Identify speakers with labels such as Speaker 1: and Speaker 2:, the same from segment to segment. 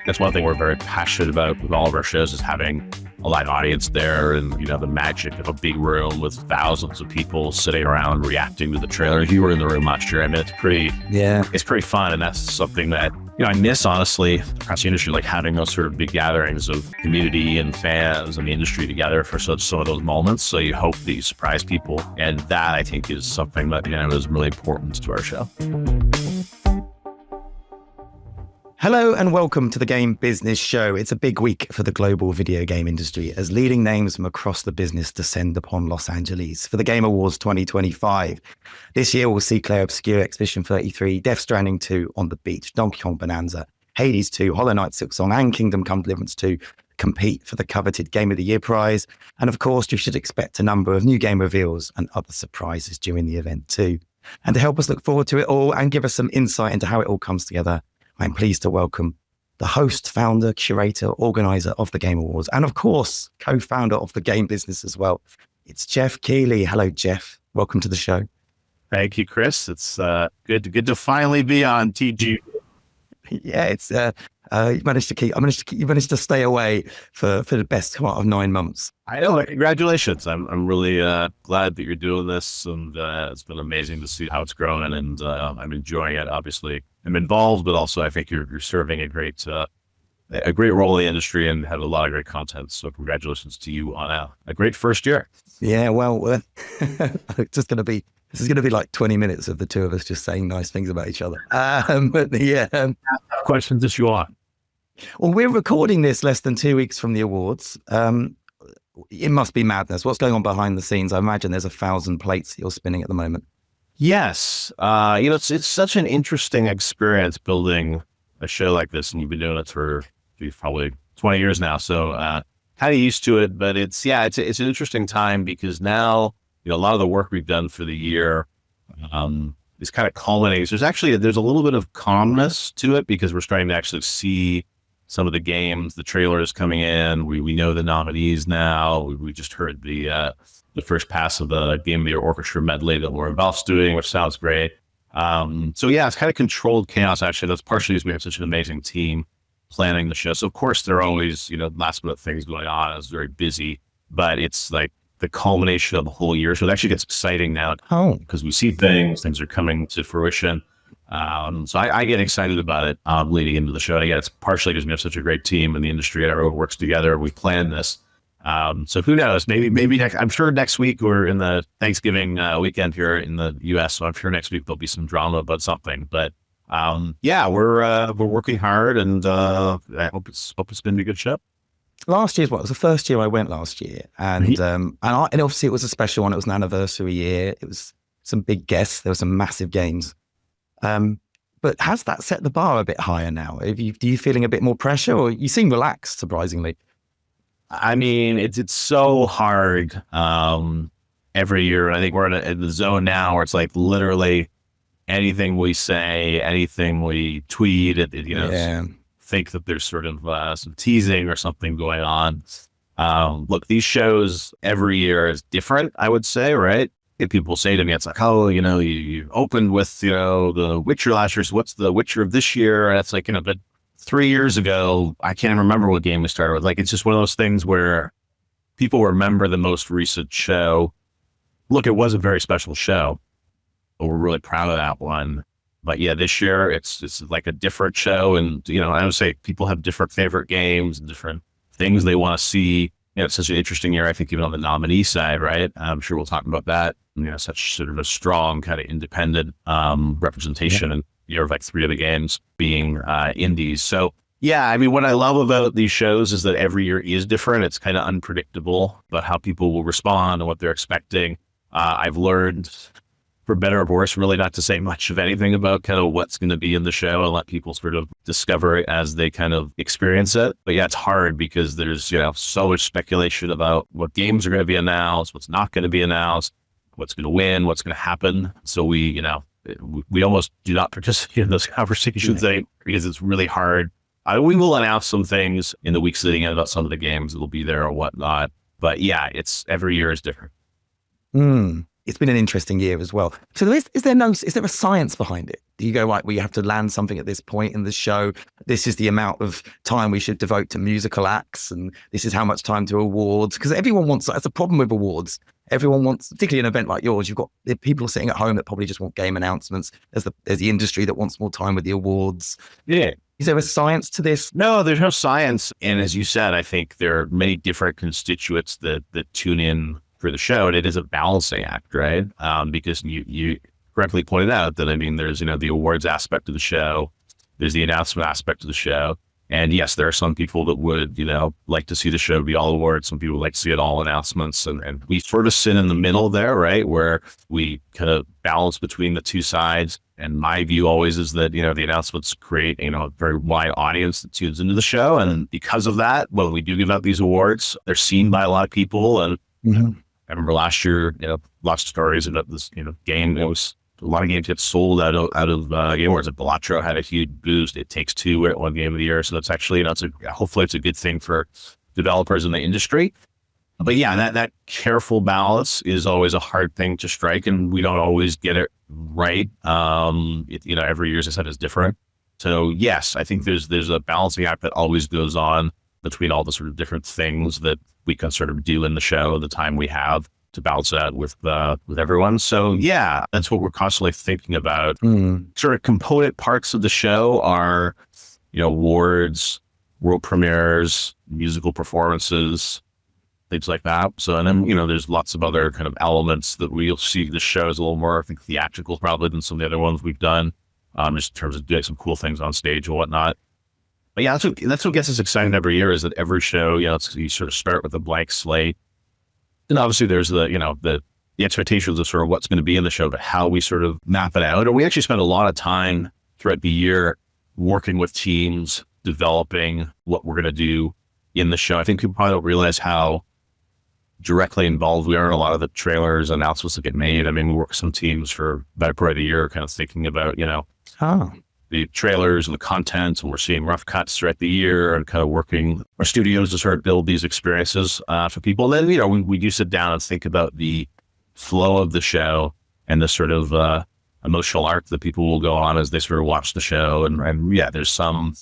Speaker 1: That's one thing we're very passionate about with all of our shows is having a live audience there and, the magic of a big room with thousands of people sitting around reacting to the trailers. You were in the room last year. I mean, it's pretty fun. And that's something that, I miss honestly across the industry, like having those sort of big gatherings of community and fans and the industry together for some of those moments. So you hope that you surprise people. And that I think is something that, is really important to our show.
Speaker 2: Hello and welcome to the Game Business Show. It's a big week for the global video game industry as leading names from across the business descend upon Los Angeles for the Game Awards 2025. This year we'll see Claire Obscure, Expedition 33, Death Stranding 2 on the Beach, Donkey Kong Bonanza, Hades 2, Hollow Knight Silksong and Kingdom Come Deliverance 2 compete for the coveted Game of the Year prize. And of course, you should expect a number of new game reveals and other surprises during the event too. And to help us look forward to it all and give us some insight into how it all comes together, I'm pleased to welcome the host, founder, curator, organizer of the Game Awards, and of course, co-founder of the game business as well. It's Geoff Keighley. Hello, Geoff. Welcome to the show.
Speaker 1: Thank you, Chris. It's good to finally be on TG.
Speaker 2: Yeah, it's you managed to stay away for the best part of 9 months.
Speaker 1: I know. Congratulations. I'm really glad that you're doing this, and it's been amazing to see how it's growing, and I'm enjoying it. Obviously, I'm involved, but also I think you're serving a great role in the industry and have a lot of great content. So congratulations to you on a great first year.
Speaker 2: Yeah, well, this is going to be like 20 minutes of the two of us just saying nice things about each other.
Speaker 1: Questions if you want.
Speaker 2: Well, we're recording this less than 2 weeks from the awards. It must be madness. What's going on behind the scenes? I imagine there's 1,000 plates you're spinning at the moment.
Speaker 1: Yes. It's such an interesting experience building a show like this, and you've been doing it for probably 20 years now. So kind of used to it, but it's an interesting time because now, a lot of the work we've done for the year is kind of culminating. There's a little bit of calmness to it because we're starting to actually see some of the games, the trailers coming in. We know the nominees now. We just heard the first pass of the Game of the Year Orchestra medley that Lauren Balf's doing, which sounds great. It's kind of controlled chaos. Actually, that's partially because we have such an amazing team planning the show. So of course there are always, last minute things going on. It's very busy, but it's like the culmination of the whole year. So it actually gets exciting now because we see things are coming to fruition. So I get excited about it leading into the show. And again, it's partially because we have such a great team in the industry and everyone works together. We planned this. So who knows, maybe I'm sure next week we're in the Thanksgiving weekend here in the US. So I'm sure next week there'll be some drama about something, but we're working hard, and I hope it's been a good show.
Speaker 2: Last year's it was the first year I went last year, and obviously it was a special one. It was an anniversary year. It was some big guests. There were some massive games. But has that set the bar a bit higher now? Do you feeling a bit more pressure, or you seem relaxed, surprisingly?
Speaker 1: I mean, it's so hard every year. I think we're in the zone now where it's like literally anything we say, anything we tweet, think that there's sort of some teasing or something going on. Look, these shows every year is different, I would say, right? If people say to me, it's like, you opened with, The Witcher last year, so what's The Witcher of this year? And it's like, but 3 years ago, I can't remember what game we started with. Like, it's just one of those things where people remember the most recent show. Look, it was a very special show, but we're really proud of that one. But yeah, this year it's like a different show. And, I would say people have different favorite games and different things they want to see. It's such an interesting year, I think, even on the nominee side, right? I'm sure we'll talk about that. Such sort of a strong kind of independent representation and year of like 3 of the games being indies. So yeah, I mean, what I love about these shows is that every year is different. It's kind of unpredictable about how people will respond and what they're expecting. I've learned, for better or worse, really not to say much of anything about kind of what's going to be in the show and let people sort of discover it as they kind of experience it. But yeah, it's hard because there's, so much speculation about what games are going to be announced, what's not going to be announced, what's going to win, what's going to happen. So we almost do not participate in those conversations anymore because it's really hard. We will announce some things in the weeks leading in about some of the games that will be there or whatnot. But yeah, every year is different.
Speaker 2: it's been an interesting year as well. So is there a science behind it? Do you go, right, we have to land something at this point in the show. This is the amount of time we should devote to musical acts, and this is how much time to awards. Because everyone wants, that's a problem with awards. Everyone wants, particularly an event like yours, you've got the people sitting at home that probably just want game announcements. There's the industry that wants more time with the awards.
Speaker 1: Yeah.
Speaker 2: Is there a science to this?
Speaker 1: No, there's no science. And as you said, I think there are many different constituents that tune in for the show, and it is a balancing act, right? Because you correctly pointed out that, I mean, there's, the awards aspect of the show, there's the announcement aspect of the show. And yes, there are some people that would, like to see the show be all awards. Some people like to see it all announcements. And we sort of sit in the middle there, right? Where we kind of balance between the two sides. And my view always is that, the announcements create, a very wide audience that tunes into the show. And because of that, when we do give out these awards, they're seen by a lot of people. And I remember last year, lots of stories about this, game. It was a lot of games get sold out of Game Awards. Like Balatro had a huge boost. It Takes Two won Game of the Year. So that's actually, hopefully it's a good thing for developers in the industry. But yeah, that careful balance is always a hard thing to strike, and we don't always get it right. Every year, as I said, is different. So yes, I think there's a balancing act that always goes on between all the sort of different things that we can sort of do in the show, the time we have to balance that with everyone. So yeah, that's what we're constantly thinking about. Sort of component parts of the show are, awards, world premieres, musical performances, things like that. So, and then, there's lots of other kind of elements that we'll see. The show is a little more, I think, theatrical probably than some of the other ones we've done, just in terms of doing some cool things on stage and whatnot. But yeah, that's what gets us excited every year, is that every show, you sort of start with a blank slate. And obviously there's the expectations of sort of what's going to be in the show, but how we sort of map it out. And we actually spend a lot of time throughout the year working with teams, developing what we're going to do in the show. I think people probably don't realize how directly involved we are in a lot of the trailers, announcements that get made. I mean, we work with some teams for about part of the year, kind of thinking about, the trailers and the content, and we're seeing rough cuts throughout the year and kind of working our studios to sort of build these experiences for people. And then, we do sit down and think about the flow of the show and the sort of emotional arc that people will go on as they sort of watch the show. And yeah, there's some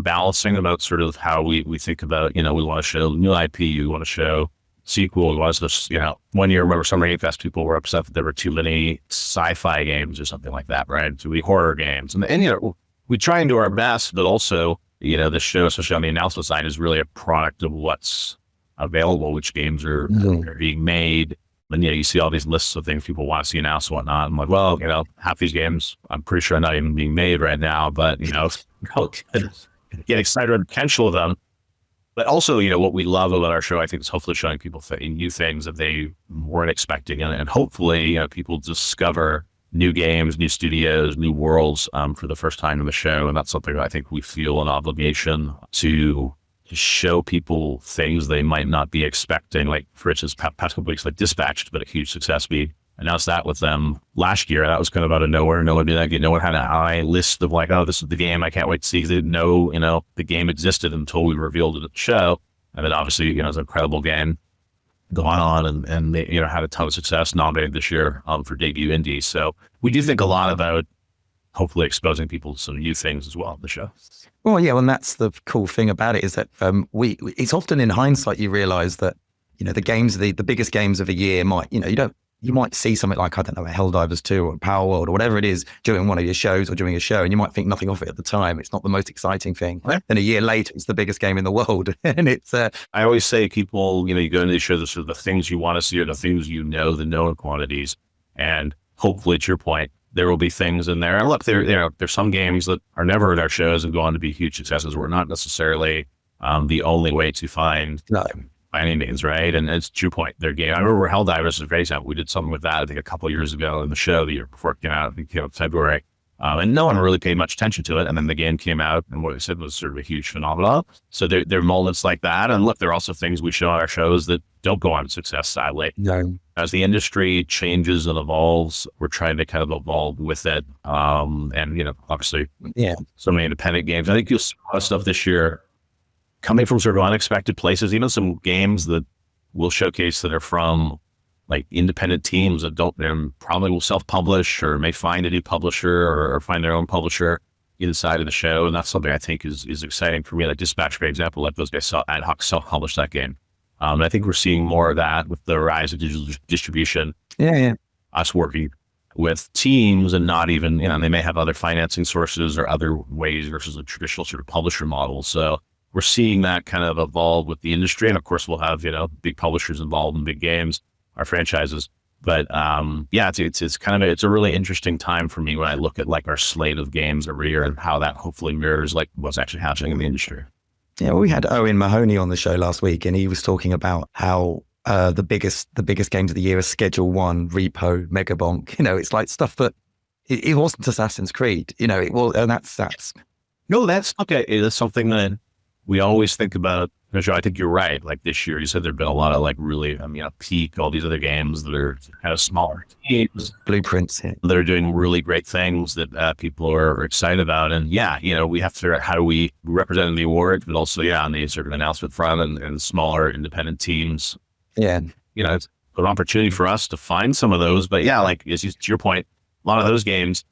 Speaker 1: balancing about sort of how we think about, we want to show new IP, we want to show sequel. It was this, one year, I remember Summer Game Fest, people were upset that there were too many sci-fi games or something like that, right? Too many horror games. And we try and do our best, but also, the show, especially on the announcement side, is really a product of what's available, which games are being made. And, you see all these lists of things people want to see announced and whatnot. I'm like, well, half these games, I'm pretty sure are not even being made right now, but, get excited about the potential of them. But also, what we love about our show, I think, is hopefully showing people new things that they weren't expecting. And hopefully, people discover new games, new studios, new worlds for the first time in the show. And that's something that I think we feel an obligation to show people things they might not be expecting. Like, for instance, past couple weeks, like Dispatch has been a huge success. We announced that with them last year. That was kind of out of nowhere. No one had an eye list of like, oh, this is the game I can't wait to see. They didn't know, the game existed until we revealed it at the show. And then obviously, it's an incredible game gone on and they, had a ton of success, nominated this year for debut indie. So we do think a lot about hopefully exposing people to some new things as well in the show.
Speaker 2: Well, yeah, and that's the cool thing about it, is that it's often in hindsight you realize that, the games, the biggest games of a year might, you might see something like, I don't know, a Helldivers 2 or Power World or whatever it is during one of your shows or during a show, and you might think nothing of it at the time. It's not the most exciting thing. Right. Then a year later, it's the biggest game in the world. And it's... I
Speaker 1: always say people, you go into these shows, the things you want to see are the things the known quantities. And hopefully, to your point, there will be things in there. And look, there's some games that are never in our shows and go on to be huge successes. We're not necessarily the only way to find... No. By any means, right? And it's to your point, their game. I remember Helldivers is a great example. We did something with that, I think, a couple of years ago in the show, the year before it came out. I think it came out in February. And no one really paid much attention to it. And then the game came out, and what I said was sort of a huge phenomenon. So there are moments like that. And look, there are also things we show on our shows that don't go on to success, sadly.
Speaker 2: No.
Speaker 1: As the industry changes and evolves, we're trying to kind of evolve with it. And, obviously, so many independent games. I think you'll see a lot of stuff this year coming from sort of unexpected places, even some games that we'll showcase that are from like independent teams that don't probably will self-publish or may find a new publisher or find their own publisher inside of the show. And that's something I think is exciting for me. Like Dispatch, for example, like those guys ad hoc self-publish that game. And I think we're seeing more of that with the rise of digital distribution.
Speaker 2: Yeah.
Speaker 1: Us working with teams and not even, they may have other financing sources or other ways versus a traditional sort of publisher model. So we're seeing that kind of evolve with the industry. And of course we'll have, big publishers involved in big games, our franchises. But it's a really interesting time for me when I look at like our slate of games every year and how that hopefully mirrors like what's actually happening in the industry.
Speaker 2: Yeah, we had Owen Mahoney on the show last week, and he was talking about how the biggest games of the year are Schedule 1, Repo, Megabonk. It's like stuff that it wasn't Assassin's Creed. It was, and that's.
Speaker 1: No, that's okay. It's something that we always think about. I think you're right. Like this year, you said there've been a lot of like really, Peak, all these other games that are kind of smaller teams,
Speaker 2: blueprints
Speaker 1: that are doing really great things that people are excited about. And we have to figure out how do we represent the award, but also, on the sort of announcement front and smaller independent teams.
Speaker 2: Yeah.
Speaker 1: It's an opportunity for us to find some of those. But like to your point, a lot of those games,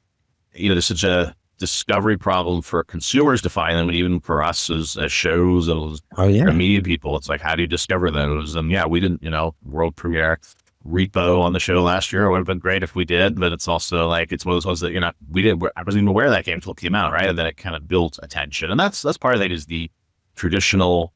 Speaker 1: there's such a discovery problem for consumers to find them, and even for us as shows and media people. It's like, how do you discover those? And we didn't, world premiere Repo on the show last year. It would have been great if we did, but it's also like, it's one of those ones that, I wasn't even aware of that game until it came out, right? And then it kind of built attention. And that's part of it is the traditional,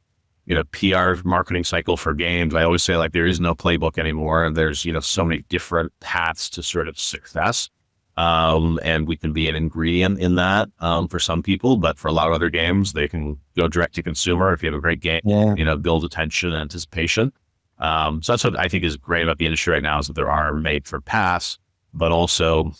Speaker 1: PR marketing cycle for games. I always say like, there is no playbook anymore. And there's, so many different paths to sort of success. And we can be an ingredient in that, for some people, but for a lot of other games, they can go direct to consumer. If you have a great game, build attention and anticipation. So that's what I think is great about the industry right now, is that there are made for pass, but also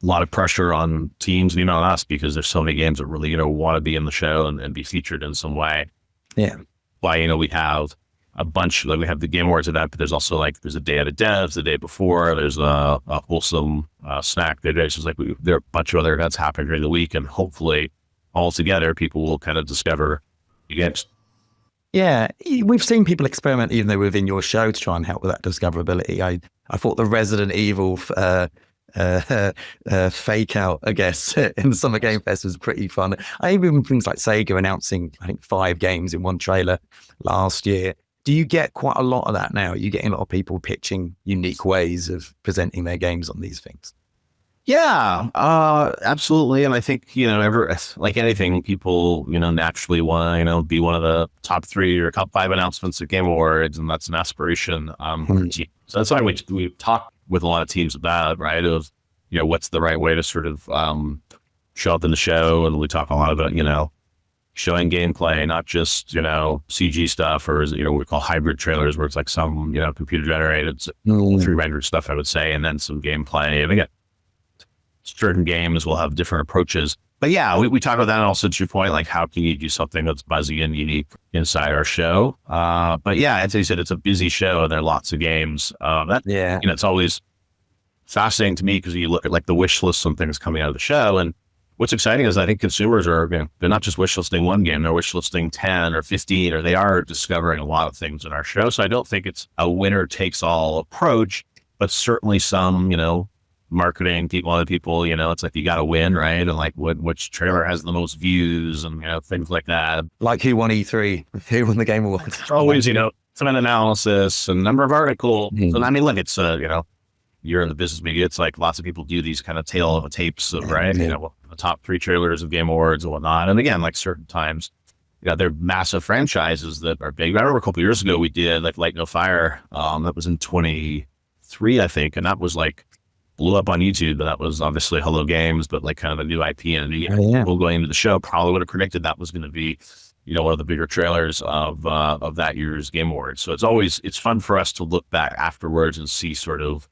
Speaker 1: a lot of pressure on teams, on us, because there's so many games that really, want to be in the show and be featured in some way.
Speaker 2: Yeah.
Speaker 1: Why, we have a bunch, like we have the Game Awards event, but there's also like, there's a day out of devs the day before, there's a wholesome snack day. It's just like there are a bunch of other events happening during the week, and hopefully all together people will kind of discover the games.
Speaker 2: Yeah, we've seen people experiment even though within your show to try and help with that discoverability. I thought the Resident Evil fake out, I guess, in the Summer Game Fest was pretty fun. I even things like Sega announcing, I think, 5 games in one trailer last year. Do you get quite a lot of that now? Are you getting a lot of people pitching unique ways of presenting their games on these things?
Speaker 1: Yeah, absolutely. And I think, like anything, people, naturally want to, be one of the top 3 or top 5 announcements at Game Awards. And that's an aspiration. So that's why we talk with a lot of teams about, right, of, what's the right way to sort of show up in the show. And we talk a lot about, showing gameplay, not just, CG stuff, or, what we call hybrid trailers, where it's like some, computer generated, pre-rendered stuff, I would say, and then some gameplay. And again, certain games will have different approaches. But we talk about that, and also to your point, like how can you do something that's buzzy and unique inside our show? But as I said, it's a busy show and there are lots of games. It's always fascinating to me because you look at like the wish list of things coming out of the show, and what's exciting is I think consumers are, they're not just wish listing one game, they're wish listing 10 or 15, or they are discovering a lot of things in our show. So I don't think it's a winner takes all approach, but certainly some, marketing people, other people, it's like you got to win, right? And like which trailer has the most views and, things like that.
Speaker 2: Like who won E3? Who won the Game Awards?
Speaker 1: Always, some analysis and number of articles. So I mean, look, it's, you're in the business media. It's like lots of people do these kind of tail of the tapes of, right? The top 3 trailers of Game Awards and whatnot. And again, like certain times, they're massive franchises that are big. I remember a couple of years ago, we did like Light No Fire. That was in 23, I think. And that was like, blew up on YouTube, but that was obviously Hello Games, but like kind of a new IP and people going into the show probably would have predicted that was going to be, one of the bigger trailers of that year's Game Awards. So it's fun for us to look back afterwards and see sort of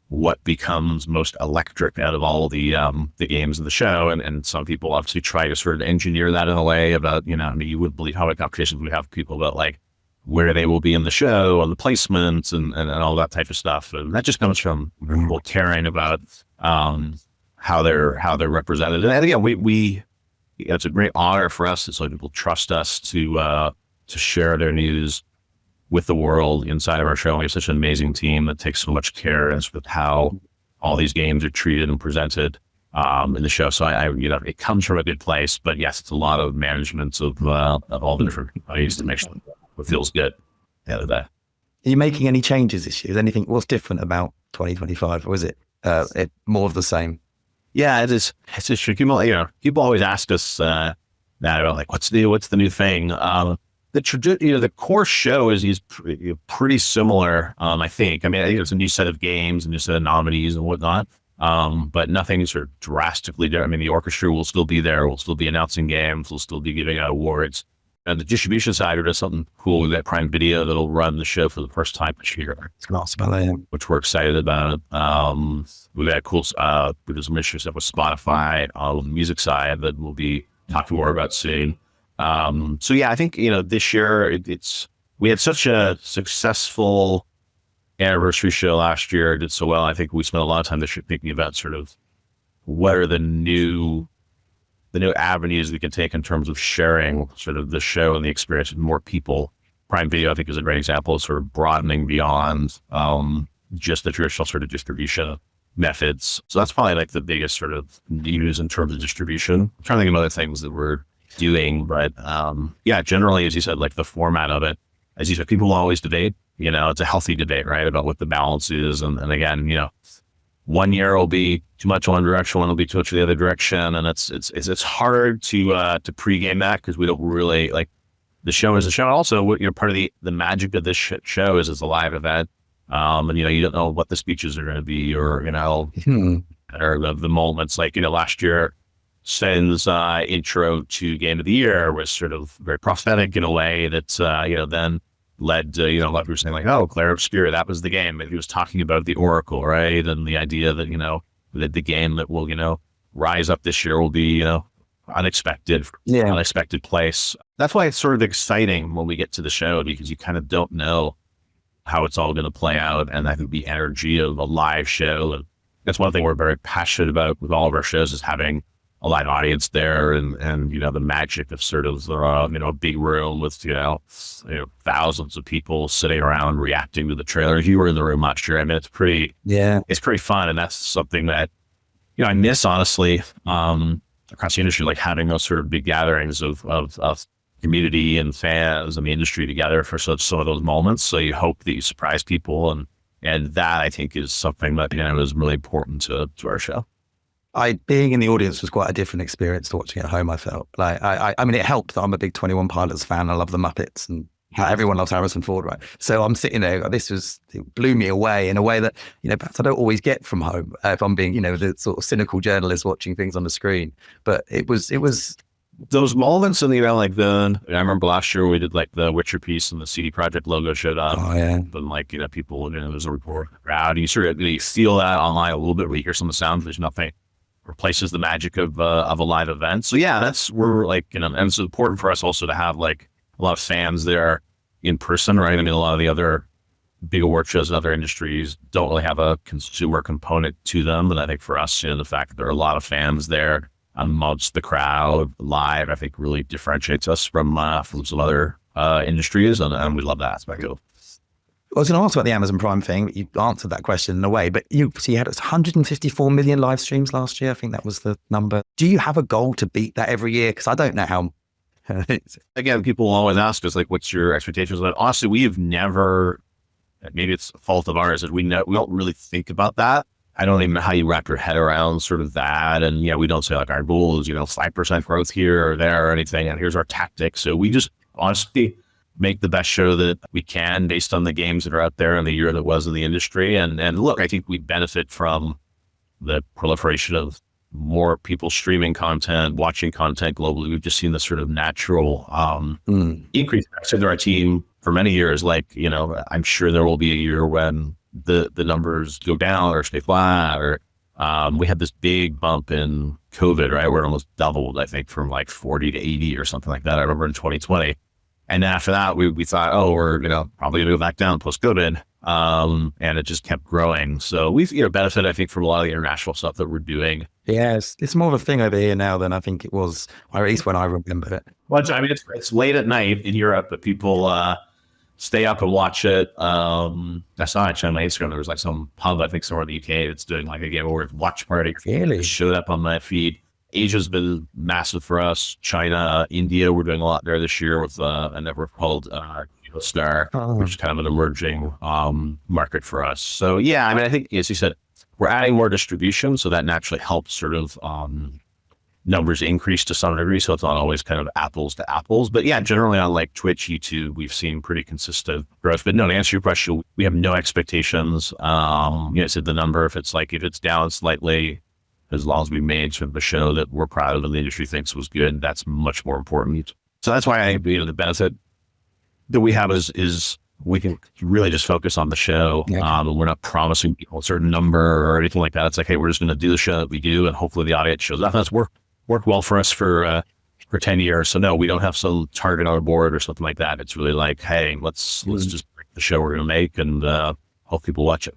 Speaker 1: what becomes most electric out of all the games in the show. And some people obviously try to sort of engineer that in a way about, you wouldn't believe how many conversations we have with people about like where they will be in the show and the placements and all that type of stuff. And that just comes from people caring about how they're represented. And again, we it's a great honor for us. It's like people trust us to share their news with the world inside of our show. We have such an amazing team that takes so much care as with how all these games are treated and presented in the show. So it comes from a good place, but yes, it's a lot of management of all the different ways to make sure it feels good. The day.
Speaker 2: Are you making any changes this year? Is anything, what's different about 2025, or is it more of the same?
Speaker 1: Yeah, it is. It's just tricky. People always ask us that about like, what's the new thing? The core show is pretty similar. I think it's a new set of games, a new set of nominees and whatnot. But nothing sort of drastically different. The orchestra will still be there. We'll still be announcing games. We'll still be giving out awards. And the distribution side, we're doing something cool with that Prime Video that'll run the show for the first time this year.
Speaker 2: It's awesome about that,
Speaker 1: which we're excited about. We've had cool, we did some issues up with Spotify on the music side that we'll be talking more about soon. So yeah, I think, this year we had such a successful anniversary show last year. It did so well. I think we spent a lot of time this year thinking about sort of what are the new avenues we can take in terms of sharing sort of the show and the experience with more people. Prime Video, I think, is a great example of sort of broadening beyond just the traditional sort of distribution methods. So that's probably like the biggest sort of news in terms of distribution. I'm trying to think of other things that we're doing, but generally, as you said, like the format of it, as you said, people will always debate. It's a healthy debate, right, about what the balance is. And again, 1 year will be too much one direction, one will be too much the other direction, and it's hard to pregame that because we don't really like the show is a show. Also, part of the magic of this show is it's a live event, and you don't know what the speeches are going to be, or or the moments. Like last year, Sen's intro to Game of the Year was sort of very prophetic in a way that then led to, like we were saying, like, oh, Clair Obscura, that was the game. And he was talking about the Oracle, right? And the idea that, that the game that will, rise up this year will be, unexpected place. That's why it's sort of exciting when we get to the show, because you kind of don't know how it's all going to play out. And I think the energy of a live show, and that's one thing we're very passionate about with all of our shows, is having a live audience there, and the magic of sort of a big room with thousands of people sitting around reacting to the trailer. If you were in the room last year, it's pretty fun, and that's something that I miss, honestly, across the industry, like having those sort of big gatherings of community and fans and the industry together for some of those moments. So you hope that you surprise people, and that, I think, is something that is really important to our show.
Speaker 2: Being in the audience was quite a different experience to watching at home. I felt like it helped that I'm a big 21 Pilots fan. I love the Muppets, and everyone loves Harrison Ford, right? So I'm sitting there. It blew me away in a way that perhaps I don't always get from home. If I'm being the sort of cynical journalist watching things on the screen, but it was
Speaker 1: those moments in the I remember last year we did like the Witcher piece and the CD Projekt logo showed up.
Speaker 2: Oh yeah.
Speaker 1: And people, there's a report crowd, and you sort of feel that online a little bit when you hear some of the sounds. There's nothing replaces the magic of a live event. So yeah, we're like, and it's important for us also to have like a lot of fans there in person, right? A lot of the other big award shows in other industries don't really have a consumer component to them. And I think for us, the fact that there are a lot of fans there amongst the crowd live, I think really differentiates us from some other industries. And we love that aspect of it.
Speaker 2: I was going to ask about the Amazon Prime thing. You answered that question in a way, but you had 154 million live streams last year. I think that was the number. Do you have a goal to beat that every year? Because I don't know how.
Speaker 1: Again, people always ask us, like, what's your expectations? But honestly, we have never, maybe it's a fault of ours, that we don't really think about that. I don't even know how you wrap your head around sort of that. And we don't say like our goal is, 5% growth here or there or anything. And here's our tactics. So we just honestly make the best show that we can based on the games that are out there and the year that was in the industry. And look, I think we benefit from the proliferation of more people streaming content, watching content globally. We've just seen this sort of natural increase. I said to our team for many years, like, I'm sure there will be a year when the numbers go down or stay flat, or we had this big bump in COVID, right? Where it almost doubled, I think, from like 40 to 80 or something like that. I remember in 2020. And then after that, we thought, we're probably gonna go back down post COVID, and it just kept growing. So we've benefited, I think, from a lot of the international stuff that we're doing.
Speaker 2: Yeah, it's more of a thing over here now than I think it was, or at least when I remember it.
Speaker 1: Well, it's late at night in Europe, but people stay up and watch it. I saw it on my Instagram. There was like some pub, I think somewhere in the UK that's doing like a Game Awards watch party.
Speaker 2: Really?
Speaker 1: It showed up on my feed. Asia's been massive for us. China, India, we're doing a lot there this year with a network called Star, which is kind of an emerging market for us. So yeah, I mean, I think as you said, we're adding more distribution, so that naturally helps sort of numbers increase to some degree. So it's not always kind of apples to apples, but yeah, generally on like Twitch, YouTube, we've seen pretty consistent growth. But no, to answer your question, we have no expectations. I said the number, if it's down slightly, as long as we made sort of a show that we're proud of and the industry thinks was good, that's much more important. So that's why the benefit that we have is we can really just focus on the show. Yeah. We're not promising people a certain number or anything like that. It's like, hey, we're just going to do the show that we do, and hopefully the audience shows up. That's worked well for us for 10 years. So no, we don't have some target on our board or something like that. It's really like, hey, let's just break the show we're going to make and hope people watch it.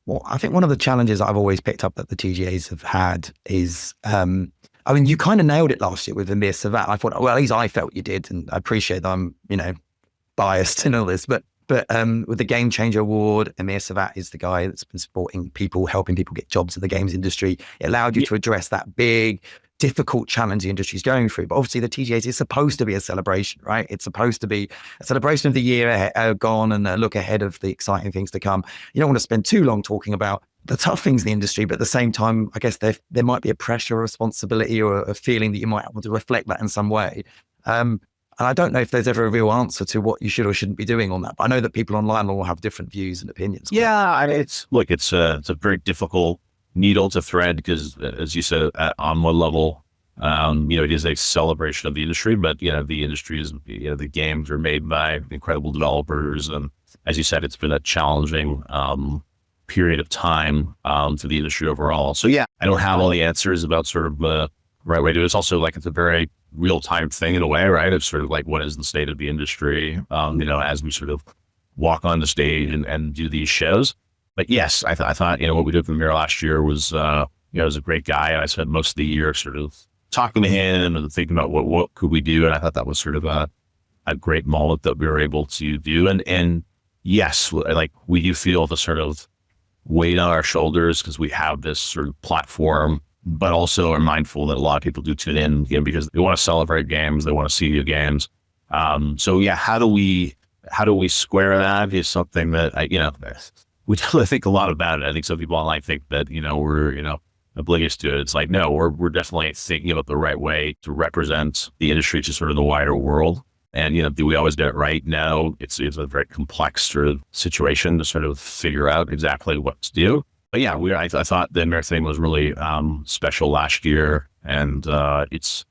Speaker 2: Well, I think one of the challenges I've always picked up that the TGAs have had is, I mean, you kind of nailed it last year with Amir Savat. I thought, well, at least I felt you did, and I appreciate that I'm, biased in all this, but with the Game Changer Award, Amir Savat is the guy that's been supporting people, helping people get jobs in the games industry. It allowed you to address that big, difficult challenge the industry is going through. But obviously the TGAs is supposed to be a celebration, right? It's supposed to be a celebration of the year gone and a look ahead of the exciting things to come. You don't want to spend too long talking about the tough things in the industry, but at the same time, I guess there might be a pressure or responsibility or a feeling that you might want to reflect that in some way. And I don't know if there's ever a real answer to what you should or shouldn't be doing on that. But I know that people online will have different views and opinions.
Speaker 1: Yeah, I mean, it's a very difficult needle to thread because, as you said, on one level, it is a celebration of the industry, but the industry is, the games are made by incredible developers, and as you said, it's been a challenging period of time for the industry overall. So yeah, I don't have all the answers about sort of the right way to do it. It's also like it's a very real-time thing in a way, right? It's sort of like, what is the state of the industry, as we sort of walk on the stage and do these shows. But yes, I thought, what we did with Amir last year was, was a great guy. And I spent most of the year sort of talking to him and thinking about what could we do. And I thought that was sort of a great moment that we were able to do. And yes, like we do feel the sort of weight on our shoulders because we have this sort of platform, but also are mindful that a lot of people do tune in, because they want to celebrate games, they want to see new games. So yeah, how do we square that is something that we definitely think a lot about it. I think some people online think that, we're, oblivious to it. It's like, no, we're definitely thinking about the right way to represent the industry to sort of the wider world. And, do we always do it right? No, it's a very complex sort of situation to sort of figure out exactly what to do. But yeah, I thought the Amir thing was really special last year, and it's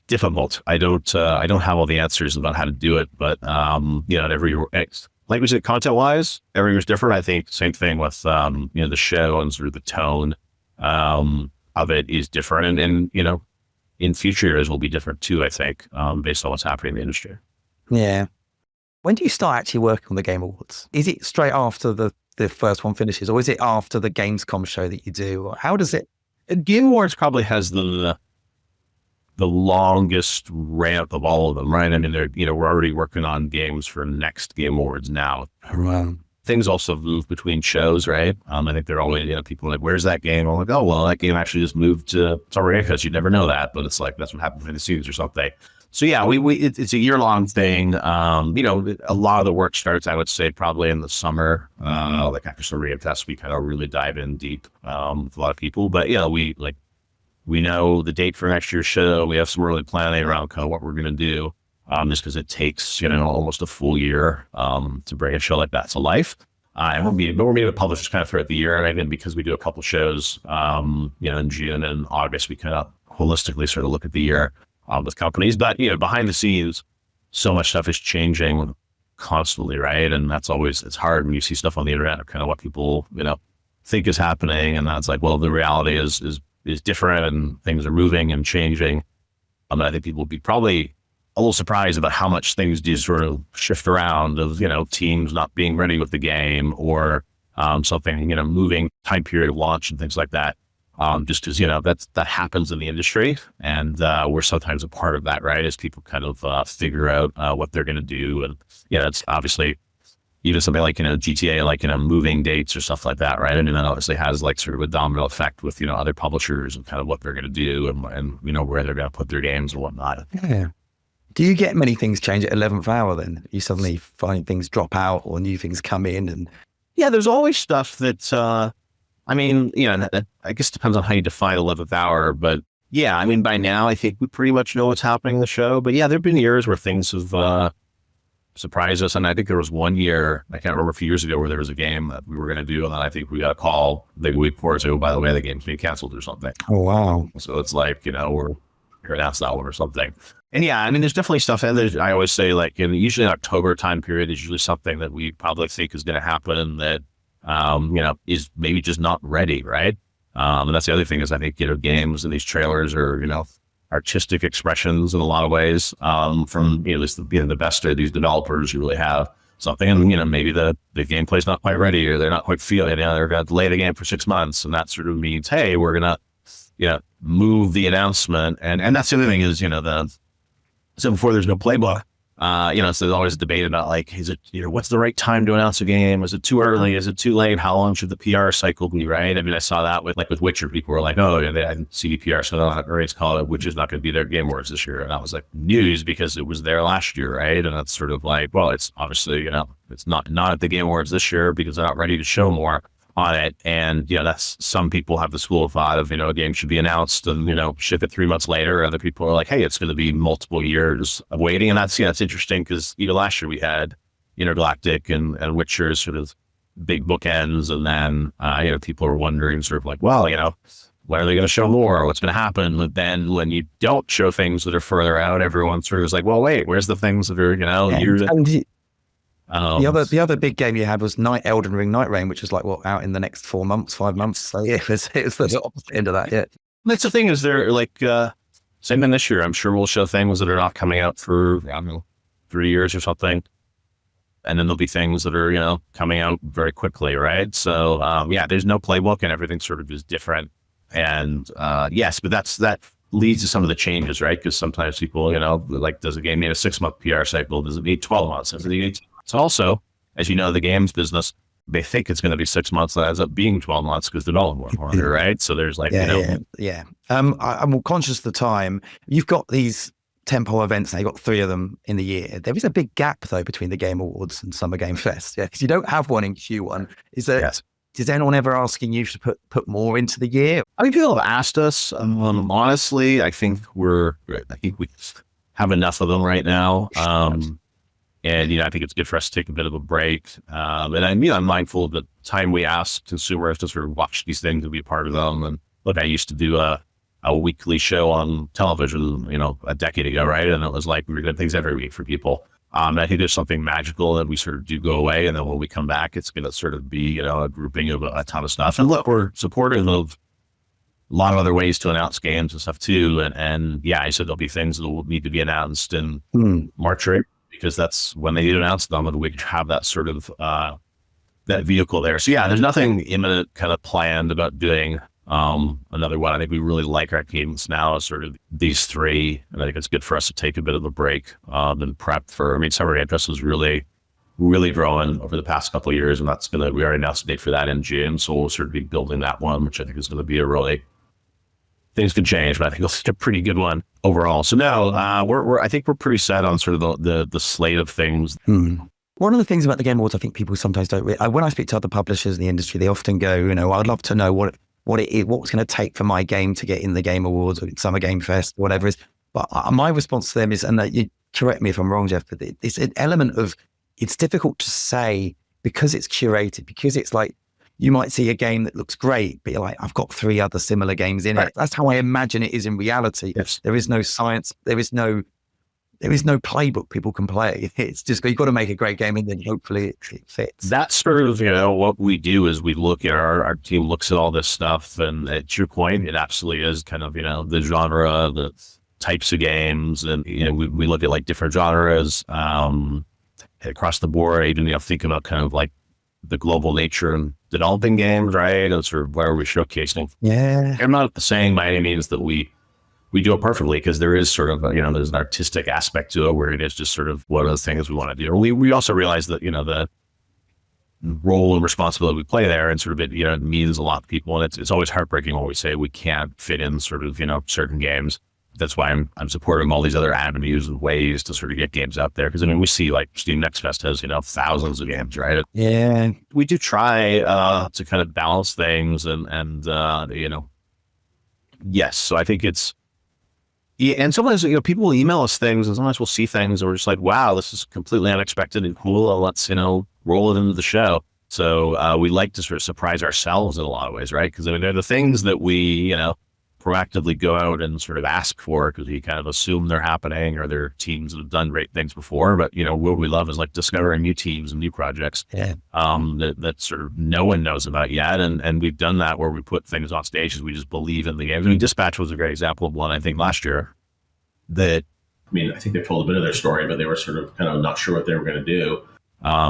Speaker 1: difficult. I don't have all the answers about how to do it, but like we said, content wise, every year's different. I think same thing with the show and sort of the tone of it is different, and in future years will be different too. I think based on what's happening in the industry.
Speaker 2: Yeah. When do you start actually working on the Game Awards? Is it straight after the first one finishes, or is it after the Gamescom show that you do? Or how does it?
Speaker 1: Game Awards probably has the longest ramp of all of them, right? I mean, we're already working on games for next Game Awards now.
Speaker 2: Wow.
Speaker 1: Things also move between shows, right? I think they're always, people are like, where's that game? I'm like, oh, well, that game actually just moved to because you never know that, but it's like, that's what happens behind the scenes or something. So yeah, it's a year-long thing. A lot of the work starts, I would say, probably in the summer. Like after some rehab tests, we kind of really dive in deep with a lot of people. But we know the date for next year's show. We have some early planning around kind of what we're going to do, just because it takes almost a full year to bring a show like that to life. And we're meeting with publishers kind of throughout the year, and then because we do a couple shows, in June and August, we kind of holistically sort of look at the year. With companies, but behind the scenes, so much stuff is changing constantly, right? And that's always, it's hard when you see stuff on the internet of kind of what people think is happening, and that's like, well, the reality is different, and things are moving and changing. I think people will be probably a little surprised about how much things do sort of shift around of teams not being ready with the game, or something moving time period of launch and things like that. just because, that happens in the industry. And we're sometimes a part of that, right? As people kind of figure out what they're going to do. And it's obviously even something like, GTA, like, moving dates or stuff like that, right? And that obviously has like sort of a domino effect with, other publishers and kind of what they're going to do and where they're going to put their games and whatnot.
Speaker 2: Yeah. Do you get many things change at 11th hour then? You suddenly find things drop out or new things come in? And
Speaker 1: yeah, there's always stuff that, I guess it depends on how you define 11th hour, but yeah, by now I think we pretty much know what's happening in the show, but yeah, there've been years where things have, surprised us. And I think there was one year, I can't remember, a few years ago, where there was a game that we were going to do. And then I think we got a call the week before, so, oh, by the way, the game's being canceled or something.
Speaker 2: Oh, wow.
Speaker 1: So it's like, we're going to announce that one or something. And yeah, there's definitely stuff. And I always say, like, usually in October time period is usually something that we probably think is going to happen that, is maybe just not ready. Right. And that's the other thing is I think, games and these trailers are, artistic expressions in a lot of ways, from, at least the best of these developers who really have something. And, maybe the gameplay's not quite ready, or they're not quite feeling, they're going to delay the game for 6 months. And that sort of means, hey, we're going to, move the announcement. And that's the other thing is, so before there's no playbook, so there's always a debate about, like, is it, what's the right time to announce a game? Is it too early? Is it too late? How long should the PR cycle be, right? I saw that with Witcher. People were like, oh, yeah, they had CDPR, so they'll have rates call it, Witcher's not going to be their Game Awards this year. And I was like, news, because it was there last year, right? And it's sort of like, well, it's obviously, it's not at the Game Awards this year because they're not ready to show more on it. And, that's, some people have the school of thought of, a game should be announced and, ship it 3 months later. Other people are like, hey, it's going to be multiple years of waiting. And that's interesting because, last year we had Intergalactic and Witcher sort of big bookends. And then, people are wondering sort of like, well, when are they going to show more? What's going to happen? But then when you don't show things that are further out, everyone sort of is like, well, wait, where's the things that are, years?
Speaker 2: The other big game you had was Elden Ring Night Reign, which is like, out in the next 4 months, 5 months. So yeah, it was the opposite end of that. Yeah.
Speaker 1: That's the thing is they're like, same thing this year. I'm sure we'll show things that are not coming out for, 3 years or something. And then there'll be things that are, coming out very quickly. Right. So, there's no playbook and everything sort of is different. And, yes, but that leads to some of the changes, right? Because sometimes people, like, does a game need a 6-month PR cycle? Does it need 12 months? Does it need 18 months? It's also, as you know, the games business, they think it's going to be 6 months, that ends up being 12 months because they're all more harder, right? So there's like,
Speaker 2: Yeah. I'm conscious of the time. You've got these tempo events now, you've got 3 of them in the year. There is a big gap though between the Game Awards and Summer Game Fest. Yeah, because you don't have one in Q1. Is there?
Speaker 1: Yes.
Speaker 2: Is anyone ever asking you to put more into the year?
Speaker 1: People have asked us. Honestly, I think we have enough of them right now. And, I think it's good for us to take a bit of a break. And I'm mindful of the time we ask consumers to sort of watch these things and be a part of them. And look, I used to do a weekly show on television, a decade ago, right? And it was like, we were doing things every week for people. And I think there's something magical that we sort of do go away. And then when we come back, it's going to sort of be, a grouping of a ton of stuff. And look, we're supportive of a lot of other ways to announce games and stuff too. And yeah, I said there'll be things that will need to be announced in March or April, because that's when they announce them, and we have that sort of that vehicle there. So yeah, there's nothing imminent kind of planned about doing another one. I think we really like our cadence now, sort of these 3, and I think it's good for us to take a bit of a break and prep for. Summer Game Fest was really growing over the past couple of years, and we already announced a date for that in June, so we'll sort of be building that one, which I think is going to be a really. Things could change, but I think it's a pretty good one overall. So no, I think we're pretty set on sort of the slate of things.
Speaker 2: One of the things about the Game Awards, I think people sometimes don't. When I speak to other publishers in the industry, they often go, I'd love to know what it is, what's going to take for my game to get in the Game Awards or Summer Game Fest, whatever it is. But my response to them is, and you correct me if I'm wrong, Geoff, but it's an element of, it's difficult to say because it's curated, because it's like, you might see a game that looks great, but you're like, I've got 3 other similar games in it. That's how I imagine it is in reality.
Speaker 1: Yes.
Speaker 2: There is no science. There is no playbook people can play. It's just, you've got to make a great game and then hopefully it fits.
Speaker 1: That's sort of, what we do is we look at our team looks at all this stuff. And at your point, it absolutely is kind of, the genre, the types of games. And, we look at like different genres across the board, even, think about kind of like the global nature and developing games, right? And sort of where we're showcasing.
Speaker 2: Yeah.
Speaker 1: I'm not saying by any means that we do it perfectly, because there is sort of, there's an artistic aspect to it where it is just sort of one of the things we want to do. We also realize that, the role and responsibility we play there, and sort of it means a lot to people. And it's always heartbreaking when we say we can't fit in sort of, certain games. That's why I'm supporting all these other avenues and ways to sort of get games out there. Because we see like Steam Next Fest has, thousands of games, right?
Speaker 2: Yeah.
Speaker 1: We do try to kind of balance things and yes. So I think it's, yeah, and sometimes people will email us things, and sometimes we'll see things, and we're just like, "Wow, this is completely unexpected and cool. Let's roll it into the show." So we like to sort of surprise ourselves in a lot of ways, right? Because they're the things that we proactively go out and sort of ask for, because we kind of assume they're happening, or they're teams that have done great things before. But what we love is like discovering new teams and new projects that sort of no one knows about yet, and we've done that where we put things on stage because we just believe in the games. Dispatch was a great example of one, I think, last year. That, I think they told a bit of their story, but they were sort of kind of not sure what they were going to do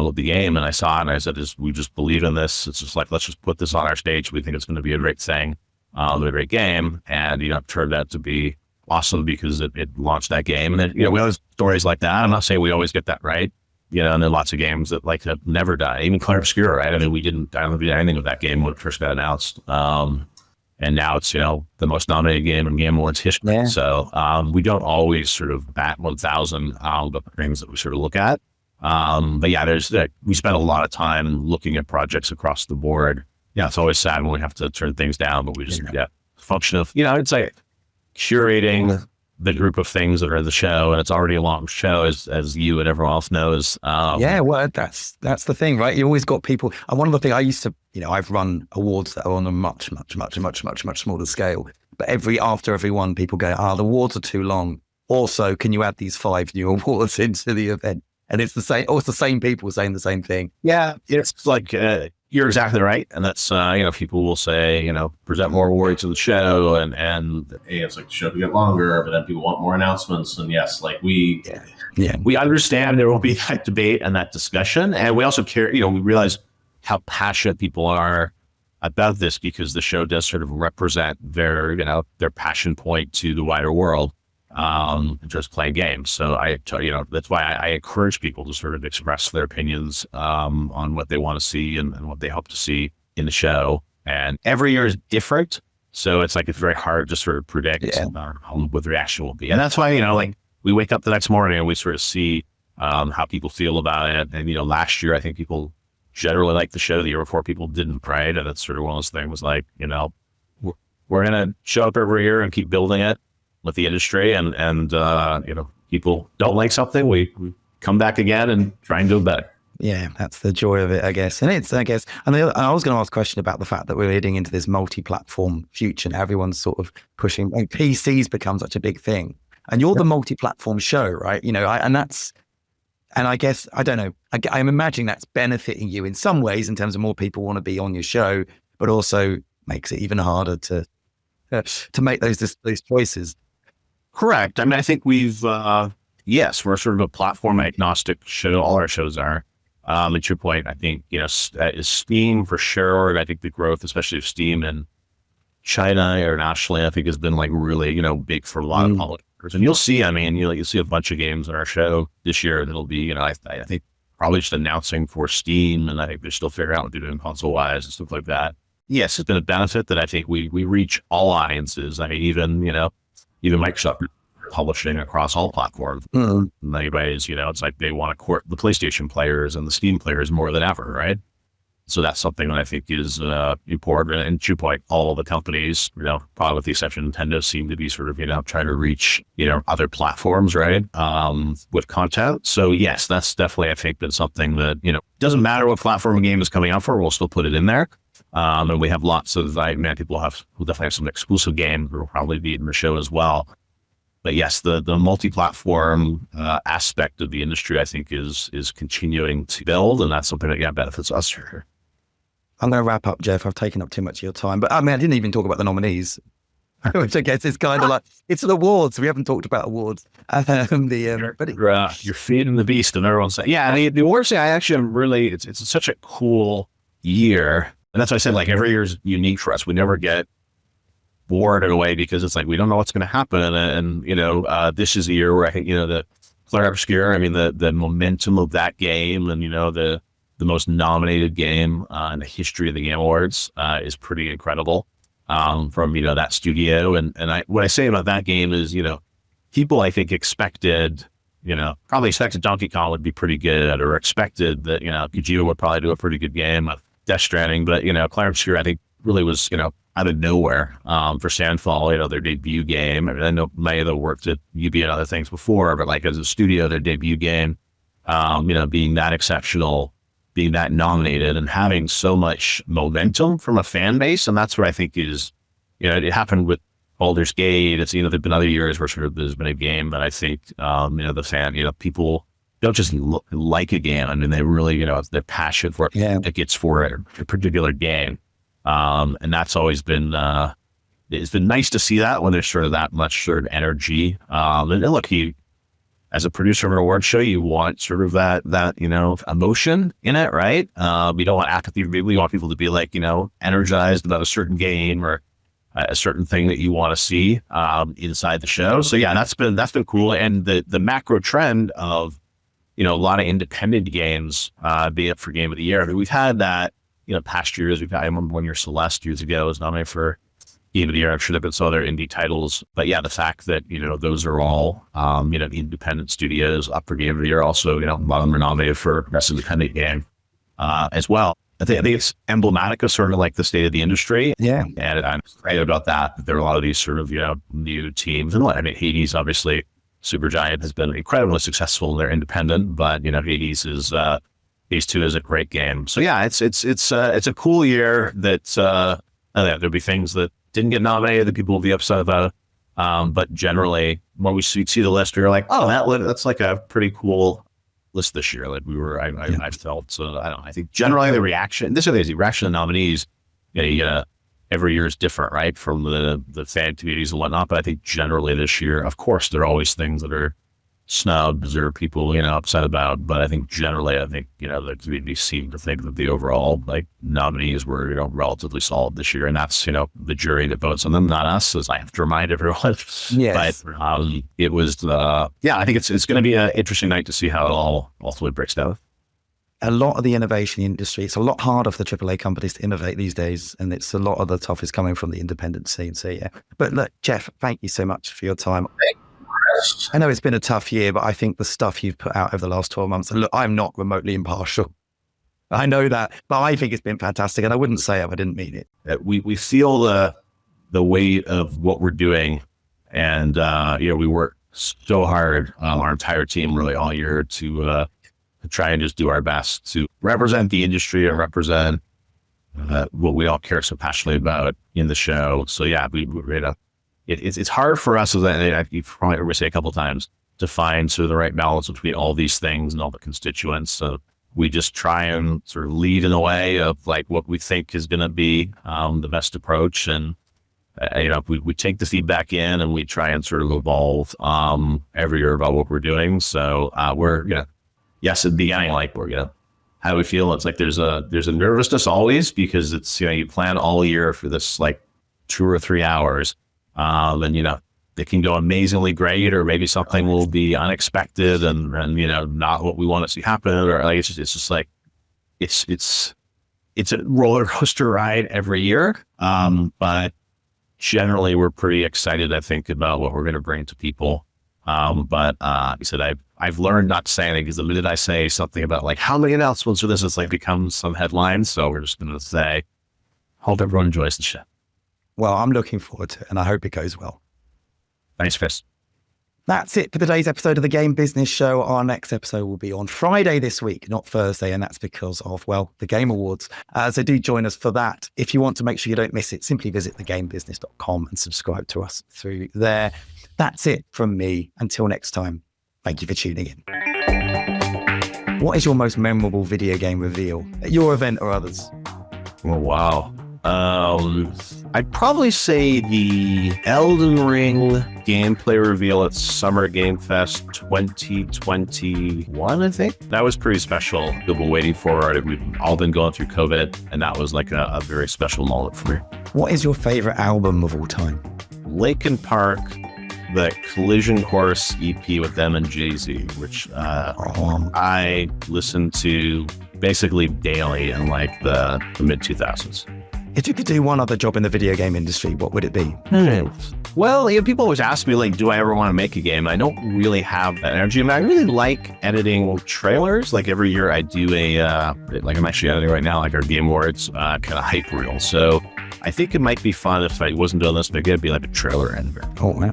Speaker 1: with the game. And I saw it and I said, we just believe in this. It's just like, let's just put this on our stage. We think it's going to be a great thing, a great game. And, it turned out to be awesome because it launched that game. And then, we always stories like that. I'm not saying we always get that right. And there are lots of games that have never done, even Clair Obscur, right? I don't do anything with that game when it first got announced. And now it's, the most nominated game in Game Awards history. Yeah. So we don't always sort of bat 1,000 the things that we sort of look at. But yeah, we spend a lot of time looking at projects across the board. Yeah, it's always sad when we have to turn things down, but we just function of, I'd say curating the group of things that are the show, and it's already a long show, as you and everyone else knows.
Speaker 2: Well, that's the thing, right? You always got people. And one of the things I used to, I've run awards that are on a much smaller scale. But after every one, people go, the awards are too long. Also, can you add these 5 new awards into the event? And it's the same. It's the same people saying the same thing.
Speaker 1: Yeah, it's like you're exactly right, and that's people will say present more awards to the show, and it's like the show to get longer, but then people want more announcements, and yes, like we understand there will be that debate and that discussion, and we also care. We realize how passionate people are about this, because the show does sort of represent their passion point to the wider world. Just playing games. So that's why I encourage people to sort of express their opinions on what they want to see and what they hope to see in the show. And every year is different, so it's very hard to sort of predict what the reaction will be. And that's why we wake up the next morning and we sort of see how people feel about it. And last year I think people generally liked the show. The year before people didn't, right? And it's sort of one of those things like we're gonna show up every year and keep building it with the industry, and people don't like something, we come back again and try and do better.
Speaker 2: Yeah, that's the joy of it, I guess. And I was going to ask a question about the fact that we're heading into this multi-platform future, and everyone's sort of pushing, like PCs become such a big thing, and you're the multi-platform show, right? And I guess, I don't know, I'm imagining that's benefiting you in some ways in terms of more people want to be on your show, but also makes it even harder to make those choices.
Speaker 1: Correct. I think we've, we're sort of a platform agnostic show. All our shows are. At your point, I think, Steam for sure. And I think the growth, especially of Steam in China internationally, I think has been really, big for a lot of publishers. And you'll see, you'll see a bunch of games on our show this year that'll be, I think probably just announcing for Steam. And I think they're still figuring out what they're doing console wise and stuff like that. Yes, it's been a benefit that I think we reach all audiences. Even Microsoft publishing across all platforms. In many ways, it's like they want to court the PlayStation players and the Steam players more than ever, right? So that's something that I think is important. And to your point, all of the companies, probably with the exception of Nintendo, seem to be sort of, trying to reach, other platforms, right? With content. So yes, that's definitely, I think, been something that, doesn't matter what platform a game is coming out for, we'll still put it in there. And we have lots of, people will definitely have some exclusive games that will probably be in the show as well. But yes, the multi-platform aspect of the industry, I think, is continuing to build, and that's something that benefits us here.
Speaker 2: I'm going to wrap up, Geoff. I've taken up too much of your time, but I didn't even talk about the nominees, which I guess is kind of like, it's an awards. We haven't talked about awards.
Speaker 1: You're feeding the beast, and everyone's saying, the awards thing, I actually am really, it's such a cool year And that's why I said, like, every year is unique for us. We never get bored in a way because it's like, we don't know what's going to happen. And this is a year where I think, the Claire Obscure, I mean, the momentum of that game and, the most nominated game in the history of the Game Awards is pretty incredible from, that studio. And what I say about that game is, people, I think, expected, probably expected Donkey Kong would be pretty good, or expected that, Kojima would probably do a pretty good game of Death Stranding. But, Claire Obscure, I think, really was, out of nowhere for Sandfall, their debut game. I mean, I know many of them worked at UB and other things before, but like as a studio, their debut game, being that exceptional, being that nominated and having so much momentum from a fan base. And that's what I think is, it happened with Baldur's Gate. It's, there've been other years where sort of there's been a game that I think, the fan, people don't just like a game. I mean, they really, it's their passion for it gets for a particular game. And that's always been, it's been nice to see that when there's sort of that much sort of energy. And look, as a producer of an award show, you want sort of that, emotion in it, right? You don't want apathy. We want people to be like, energized about a certain game or a certain thing that you want to see, inside the show. So yeah, that's been cool. And the macro trend of, a lot of independent games, being up for Game of the Year. I mean, we've had that, past years. I remember 1 year Celeste years ago was nominated for Game of the Year. I'm sure there've been some other indie titles, but yeah, the fact that, those are all, independent studios up for Game of the Year. Also, a lot of them are nominated for Best Independent Game, as well. I think it's emblematic of sort of like the state of the industry. Yeah. And I'm excited about that. There are a lot of these sort of, new teams. And I mean, Hades, obviously, Supergiant has been incredibly successful. They're independent, but, Hades 2 is a great game. So yeah, it's a cool year that, there'll be things that didn't get nominated that people will be upset about. But generally, when we see the list, you're like, oh, that's like a pretty cool list this year. Like I felt, so I think generally the reaction, the reaction to nominees, every year is different, right? From the fan communities and whatnot. But I think generally this year, of course, there are always things that are snubs or people, upset about. But I think generally, the community seemed to think that the overall nominees were, relatively solid this year. And that's, the jury that votes on them, not us, as I have to remind everyone. Yes. But it was, I think it's going to be an interesting night to see how it all ultimately breaks down.
Speaker 2: A lot of the innovation industry, it's a lot harder for the AAA companies to innovate these days. And it's a lot of the toughest coming from the independent scene. So yeah. But look, Geoff, thank you so much for your time. I know it's been a tough year, but I think the stuff you've put out over the last 12 months, and look, I'm not remotely impartial. I know that, but I think it's been fantastic. And I wouldn't say it if I didn't mean it.
Speaker 1: We feel the weight of what we're doing. And, we work so hard, our entire team really all year to try and just do our best to represent the industry and represent what we all care so passionately about in the show. So yeah, it's hard for us, as you've probably heard me say a couple of times, to find sort of the right balance between all these things and all the constituents. So we just try and sort of lead in a way of like what we think is going to be the best approach. And, we take the feedback in and we try and sort of evolve every year about what we're doing. So we're, yes, at the beginning, how do we feel? It's like there's a nervousness always because it's, you plan all year for this 2 or 3 hours. And, it can go amazingly great, or maybe something will be unexpected and not what we want to see happen. Or it's just like, it's a roller coaster ride every year. But generally we're pretty excited, I think, about what we're going to bring to people. But like I said, I've learned not to say anything because the minute I say something about how many announcements for this, it's becomes some headlines. So we're just going to say, hope everyone enjoys the show.
Speaker 2: Well, I'm looking forward to it, and I hope it goes well.
Speaker 1: Thanks, Chris.
Speaker 2: That's it for today's episode of the Game Business Show. Our next episode will be on Friday this week, not Thursday, and that's because of, the Game Awards. So do join us for that. If you want to make sure you don't miss it, simply visit thegamebusiness.com and subscribe to us through there. That's it from me. Until next time, thank you for tuning in. What is your most memorable video game reveal at your event or others?
Speaker 1: Oh, wow. I'd probably say the Elden Ring gameplay reveal at Summer Game Fest 2021, I think. That was pretty special. People were waiting for it. We've all been going through COVID, and that was like a very special moment for me.
Speaker 2: What is your favorite album of all time?
Speaker 1: Linkin Park, the Collision Course EP with them and Jay-Z, which I listened to basically daily in like the mid-2000s.
Speaker 2: If you could do one other job in the video game industry, what would it be?
Speaker 1: Well, people always ask me, like, do I ever want to make a game? I don't really have that energy. I mean, I really like editing trailers. Like every year I do like I'm actually editing right now, like our Game Awards kind of hype reel. So I think it might be fun if I wasn't doing this, but it'd be like a trailer editor.
Speaker 2: Oh, man.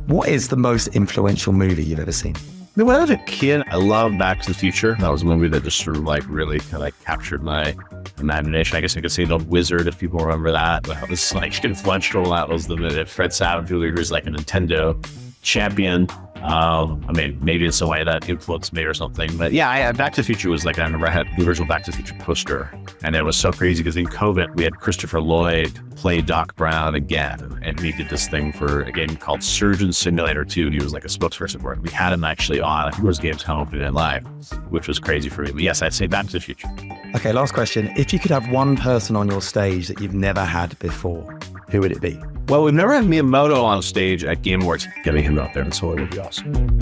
Speaker 2: What is the most influential movie you've ever seen?
Speaker 1: When I was a kid, I loved Back to the Future. That was a movie that just sort of like really kind of captured my imagination. I guess I could say The Wizard, if people remember that. That was like influential. That was the Fred Savage, who was like a Nintendo champion. I mean, maybe it's a way that influenced me or something. But yeah, Back to the Future was like, I remember I had the original Back to the Future poster. And it was so crazy because in COVID, we had Christopher Lloyd play Doc Brown again. And he did this thing for a game called Surgeon Simulator 2. He was like a spokesperson for it. We had him actually on Wars Games Home and live, which was crazy for me. But yes, I'd say Back to the Future.
Speaker 2: Okay, last question. If you could have one person on your stage that you've never had before, who would it be?
Speaker 1: Well, we've never had Miyamoto on stage at Game Awards. Getting him out there, and so it would be awesome.